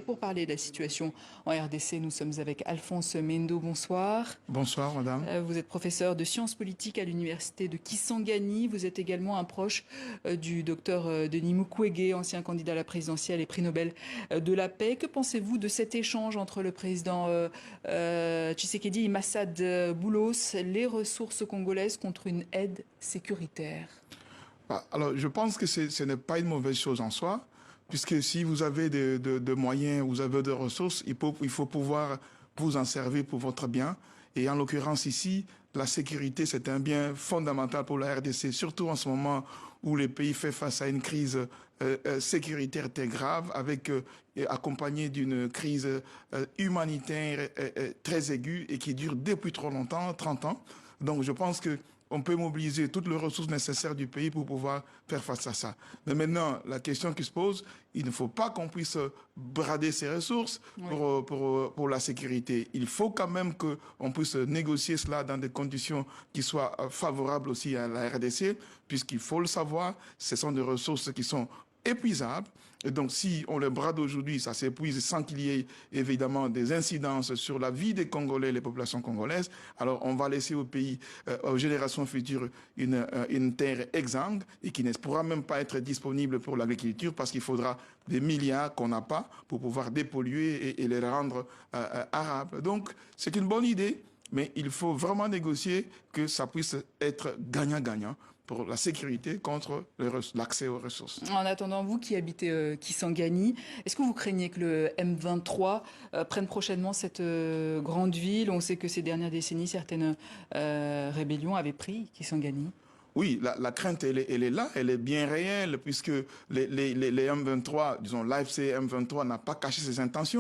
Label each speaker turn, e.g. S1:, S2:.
S1: pour parler de la situation en RDC. Nous sommes avec Alphonse Mendo. Bonsoir.
S2: Bonsoir, madame.
S1: Vous êtes professeur de sciences politiques à l'université de Kisangani. Vous êtes également un proche du docteur Denis Mukwege, ancien candidat à la présidentielle et prix Nobel de la paix. Que pensez-vous de cet échange entre le président Tshisekedi et Massad Boulos, les ressources congolaises contre une aide sécuritaire?
S2: Alors, je pense que ce n'est pas une mauvaise chose en soi, puisque si vous avez de moyens, vous avez de ressources, il faut pouvoir vous en servir pour votre bien. Et en l'occurrence ici, la sécurité, c'est un bien fondamental pour la RDC, surtout en ce moment où le pays fait face à une crise sécuritaire très grave, accompagnée d'une crise humanitaire très aiguë et qui dure depuis trop longtemps, 30 ans. Donc je pense que on peut mobiliser toutes les ressources nécessaires du pays pour pouvoir faire face à ça. Mais maintenant, la question qui se pose, il ne faut pas qu'on puisse brader ces ressources pour la sécurité. Il faut quand même qu'on puisse négocier cela dans des conditions qui soient favorables aussi à la RDC, puisqu'il faut le savoir, ce sont des ressources qui sont épuisables. Et donc, si on les brade aujourd'hui, ça s'épuise sans qu'il y ait évidemment des incidences sur la vie des Congolais, les populations congolaises. Alors, on va laisser au pays, aux générations futures, une terre exsangue et qui ne pourra même pas être disponible pour l'agriculture parce qu'il faudra des milliards qu'on n'a pas pour pouvoir dépolluer et les rendre arables. Donc, c'est une bonne idée, mais il faut vraiment négocier que ça puisse être gagnant-gagnant pour la sécurité contre l'accès aux ressources.
S1: En attendant, vous qui habitez Kisangani, est-ce que vous craignez que le M23 prenne prochainement cette grande ville? On sait que ces dernières décennies, certaines rébellions avaient pris Kisangani.
S2: Oui, la crainte, elle est là, elle est bien réelle, puisque les M23, disons l'AFC M23 n'a pas caché ses intentions.